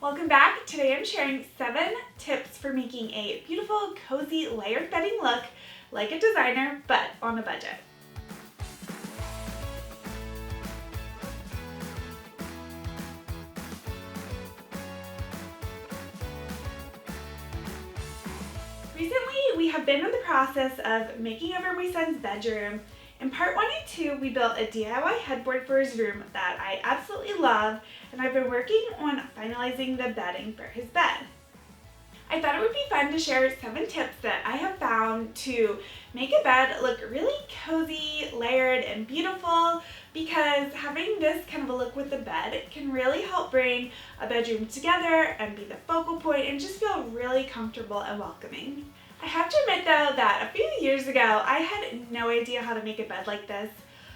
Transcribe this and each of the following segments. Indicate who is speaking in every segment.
Speaker 1: Welcome back. Today I'm sharing 7 tips for making a beautiful, cozy, layered bedding look like a designer, but on a budget. Recently, we have been in the process of making over my son's bedroom. In part 1 and 2, we built a DIY headboard for his room that I absolutely love, and I've been working on finalizing the bedding for his bed. I thought it would be fun to share 7 tips that I have found to make a bed look really cozy, layered, and beautiful, because having this kind of a look with the bed can really help bring a bedroom together and be the focal point and just feel really comfortable and welcoming. I have to admit though that a few years ago I had no idea how to make a bed like this.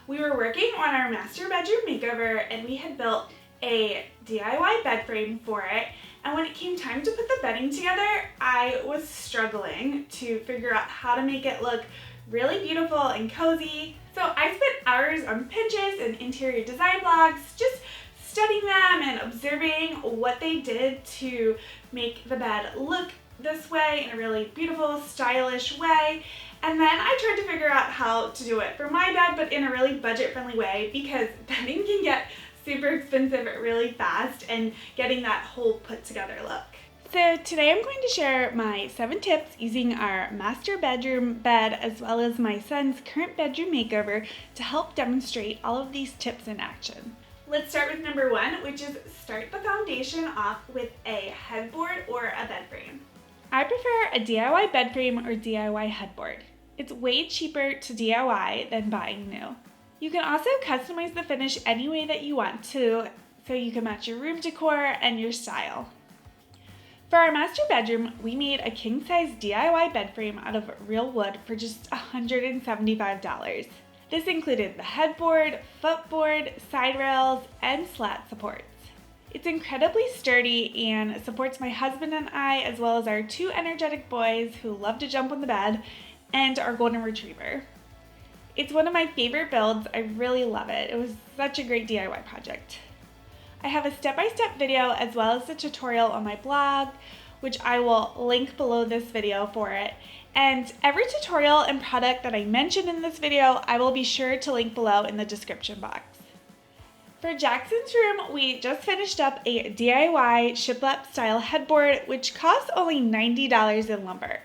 Speaker 1: We were working on our master bedroom makeover and we had built a DIY bed frame for it, and when it came time to put the bedding together, I was struggling to figure out how to make it look really beautiful and cozy. So I spent hours on Pinterest and interior design blogs just studying them and observing what they did to make the bed look this way in a really beautiful, stylish way. And then I tried to figure out how to do it for my bed, but in a really budget-friendly way, because bedding can get super expensive really fast and getting that whole put-together look. So today I'm going to share my 7 tips using our master bedroom bed as well as my son's current bedroom makeover to help demonstrate all of these tips in action. Let's start with number 1, which is start the foundation off with a headboard or a bed frame. I prefer a DIY bed frame or DIY headboard. It's way cheaper to DIY than buying new. You can also customize the finish any way that you want to, so you can match your room decor and your style. For our master bedroom, we made a king-size DIY bed frame out of real wood for just $175. This included the headboard, footboard, side rails, and slat supports. It's incredibly sturdy and supports my husband and I, as well as our 2 energetic boys who love to jump on the bed, and our golden retriever. It's one of my favorite builds. I really love it. It was such a great DIY project. I have a step-by-step video as well as a tutorial on my blog, which I will link below this video for it. And every tutorial and product that I mentioned in this video, I will be sure to link below in the description box. For Jackson's room, we just finished up a DIY shiplap style headboard, which cost only $90 in lumber.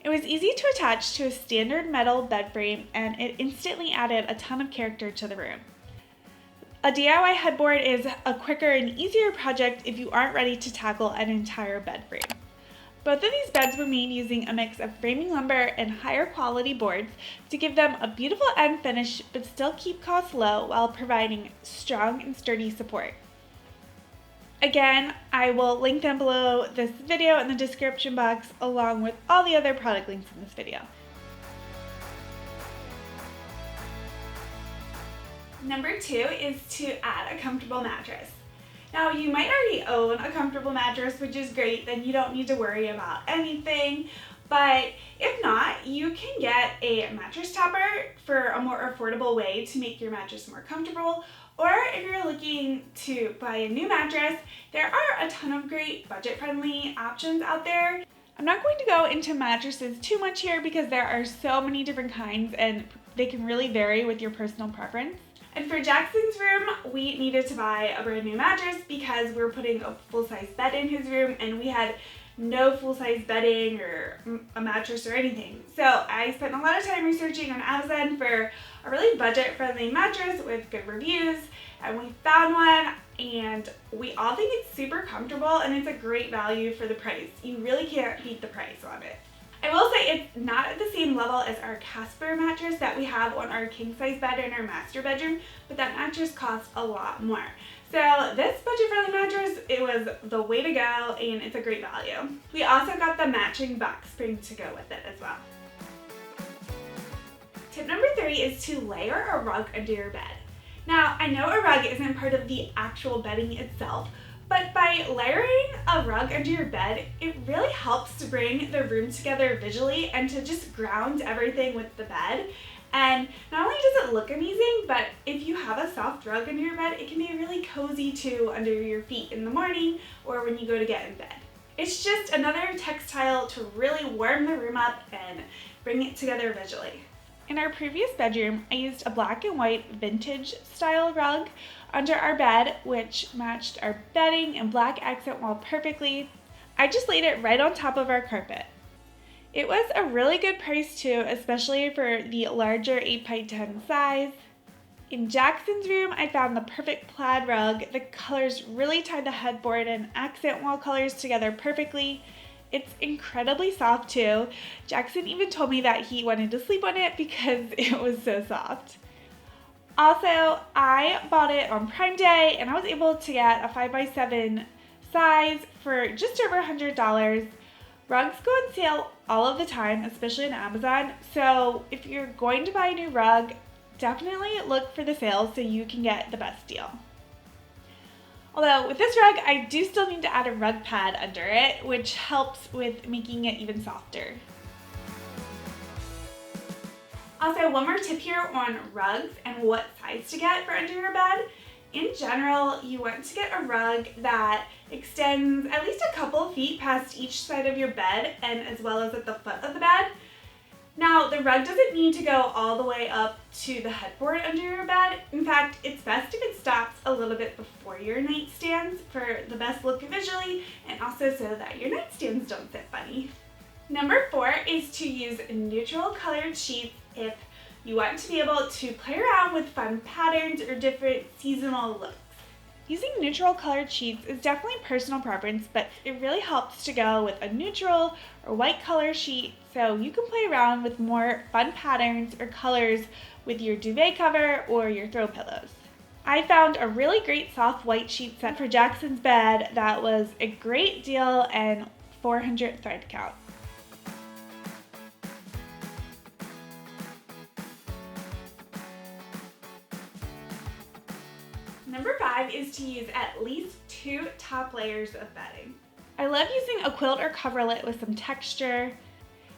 Speaker 1: It was easy to attach to a standard metal bed frame, and it instantly added a ton of character to the room. A DIY headboard is a quicker and easier project if you aren't ready to tackle an entire bed frame. Both of these beds were made using a mix of framing lumber and higher quality boards to give them a beautiful end finish but still keep costs low while providing strong and sturdy support. Again, I will link down below this video in the description box along with all the other product links in this video. Number 2 is to add a comfortable mattress. Now, you might already own a comfortable mattress, which is great, then you don't need to worry about anything. But if not, you can get a mattress topper for a more affordable way to make your mattress more comfortable. Or if you're looking to buy a new mattress, there are a ton of great budget-friendly options out there. I'm not going to go into mattresses too much here because there are so many different kinds and they can really vary with your personal preference. And for Jackson's room, we needed to buy a brand new mattress because we were putting a full-size bed in his room and we had no full-size bedding or a mattress or anything. So I spent a lot of time researching on Amazon for a really budget-friendly mattress with good reviews, and we found one, and we all think it's super comfortable and it's a great value for the price. You really can't beat the price on it. I will say it's not at the same level as our Casper mattress that we have on our king-size bed in our master bedroom, but that mattress costs a lot more. So this budget-friendly mattress, it was the way to go and it's a great value. We also got the matching box spring to go with it as well. Tip number 3 is to layer a rug under your bed. Now, I know a rug isn't part of the actual bedding itself, but by layering a rug under your bed, it really helps to bring the room together visually and to just ground everything with the bed. And not only does it look amazing, but if you have a soft rug under your bed, it can be really cozy too under your feet in the morning or when you go to get in bed. It's just another textile to really warm the room up and bring it together visually. In our previous bedroom, I used a black and white vintage style rug under our bed, which matched our bedding and black accent wall perfectly. I just laid it right on top of our carpet. It was a really good price too, especially for the larger 8x10 size. In Jackson's room, I found the perfect plaid rug. The colors really tied the headboard and accent wall colors together perfectly. It's incredibly soft too. Jackson even told me that he wanted to sleep on it because it was so soft. Also, I bought it on Prime Day and I was able to get a 5x7 size for just over $100. Rugs go on sale all of the time, especially on Amazon. So if you're going to buy a new rug, definitely look for the sales so you can get the best deal. Although with this rug, I do still need to add a rug pad under it, which helps with making it even softer. Also, one more tip here on rugs and what size to get for under your bed. In general, you want to get a rug that extends at least a couple feet past each side of your bed and as well as at the foot of the bed. Now, the rug doesn't need to go all the way up to the headboard under your bed. In fact, it's best if it stops a little bit before your nightstands for the best look visually and also so that your nightstands don't sit funny. Number 4 is to use neutral colored sheets if you want to be able to play around with fun patterns or different seasonal looks. Using neutral colored sheets is definitely personal preference, but it really helps to go with a neutral or white color sheet so you can play around with more fun patterns or colors with your duvet cover or your throw pillows. I found a really great soft white sheet set for Jackson's bed that was a great deal and 400 thread count. Number 5 is to use at least 2 top layers of bedding. I love using a quilt or coverlet with some texture.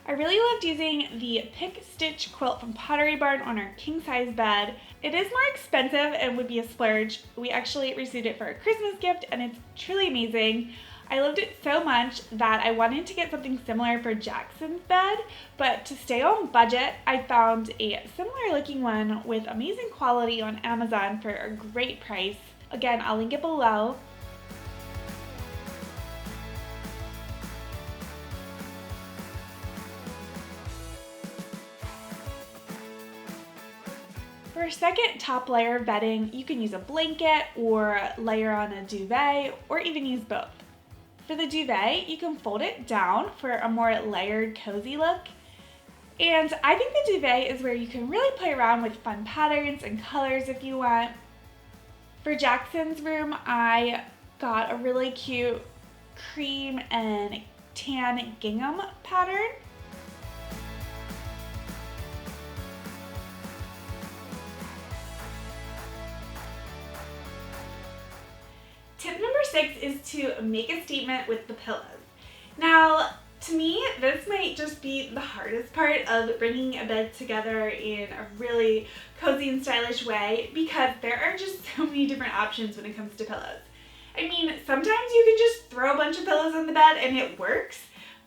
Speaker 1: I really loved using the Pick Stitch quilt from Pottery Barn on our king size bed. It is more expensive and would be a splurge. We actually received it for a Christmas gift and it's truly amazing. I loved it so much that I wanted to get something similar for Jackson's bed, but to stay on budget, I found a similar looking one with amazing quality on Amazon for a great price. Again, I'll link it below. For a second top layer of bedding, you can use a blanket or layer on a duvet or even use both. For the duvet, you can fold it down for a more layered, cozy look. And I think the duvet is where you can really play around with fun patterns and colors if you want. For Jackson's room, I got a really cute cream and tan gingham pattern. Tip number 6 is to make a statement with the pillows. Now, to me, this might just be the hardest part of bringing a bed together in a really cozy and stylish way because there are just so many different options when it comes to pillows. I mean, sometimes you can just throw a bunch of pillows on the bed and it works,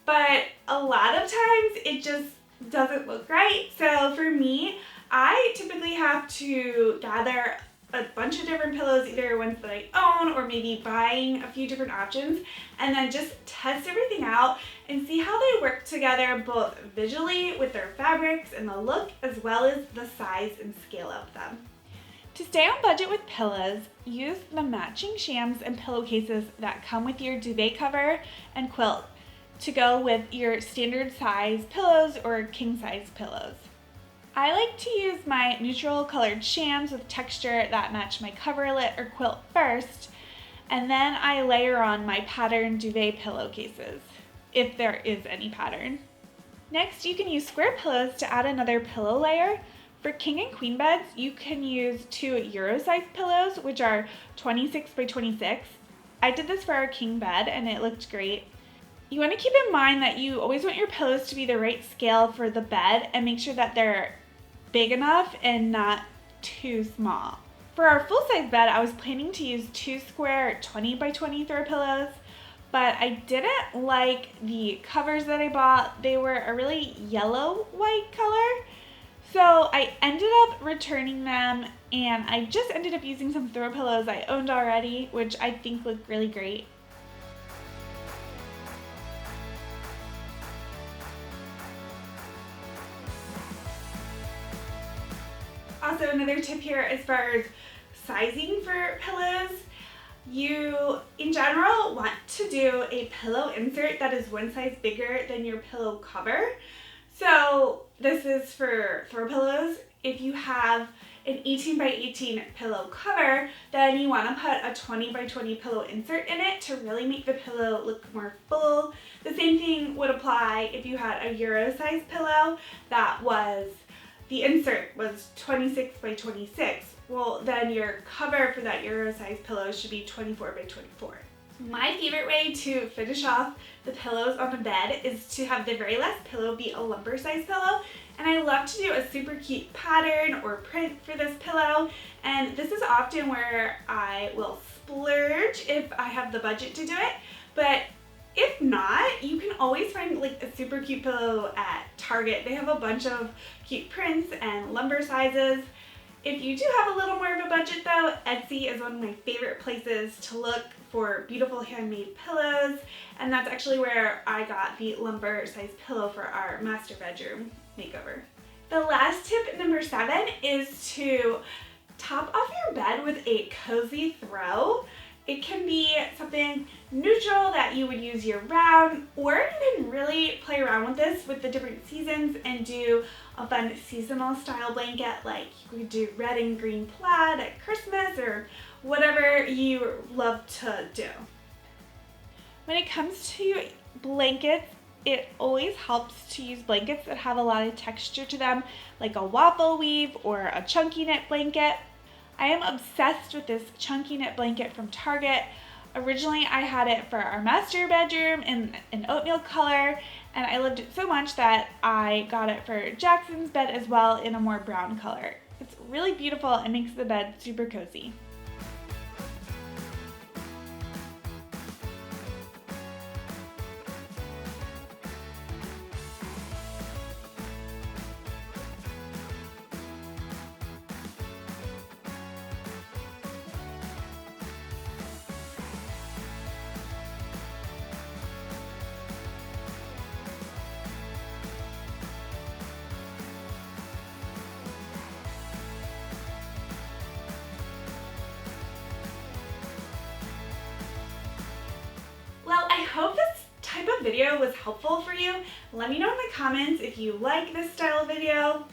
Speaker 1: but a lot of times it just doesn't look right. So for me, I typically have to gather a bunch of different pillows, either ones that I own or maybe buying a few different options, and then just test everything out and see how they work together both visually with their fabrics and the look as well as the size and scale of them. To stay on budget with pillows, use the matching shams and pillowcases that come with your duvet cover and quilt to go with your standard size pillows or king size pillows. I like to use my neutral colored shams with texture that match my coverlet or quilt first, and then I layer on my patterned duvet pillowcases, if there is any pattern. Next, you can use square pillows to add another pillow layer. For king and queen beds, you can use 2 Euro size pillows, which are 26 by 26. I did this for our king bed and it looked great. You want to keep in mind that you always want your pillows to be the right scale for the bed and make sure that they're big enough and not too small. For our full-size bed, I was planning to use 2 square 20 by 20 throw pillows, but I didn't like the covers that I bought. They were a really yellow-white color, so I ended up returning them, and I just ended up using some throw pillows I owned already, which I think look really great. Also, another tip here as far as sizing for pillows, you in general want to do a pillow insert that is one size bigger than your pillow cover. So this is for throw pillows. If you have an 18 by 18 pillow cover, then you want to put a 20 by 20 pillow insert in it to really make the pillow look more full. The same thing would apply if you had a Euro size pillow that was the insert was 26 by 26. Well, then your cover for that Euro size pillow should be 24 by 24. My favorite way to finish off the pillows on a bed is to have the very last pillow be a lumbar size pillow. And I love to do a super cute pattern or print for this pillow. And this is often where I will splurge if I have the budget to do it. But if not, you can always find like a super cute pillow at Target. They have a bunch of cute prints and lumbar sizes. If you do have a little more of a budget though, Etsy is one of my favorite places to look for beautiful handmade pillows, and that's actually where I got the lumbar size pillow for our master bedroom makeover. The last tip, number 7, is to top off your bed with a cozy throw. It can be something neutral that you would use year round, or you can really play around with this with the different seasons and do a fun seasonal style blanket, like you could do red and green plaid at Christmas or whatever you love to do. When it comes to blankets, it always helps to use blankets that have a lot of texture to them, like a waffle weave or a chunky knit blanket. I am obsessed with this chunky knit blanket from Target. Originally, I had it for our master bedroom in an oatmeal color, and I loved it so much that I got it for Jackson's bed as well in a more brown color. It's really beautiful and makes the bed super cozy. I hope this type of video was helpful for you. Let me know in the comments if you like this style of video.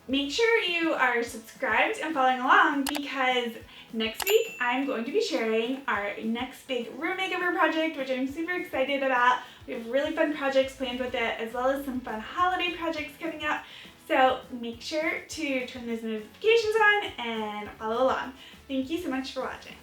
Speaker 1: Make sure you are subscribed and following along, because next week I'm going to be sharing our next big room makeover project, which I'm super excited about. We have really fun projects planned with it, as well as some fun holiday projects coming up. So make sure to turn those notifications on and follow along. Thank you so much for watching.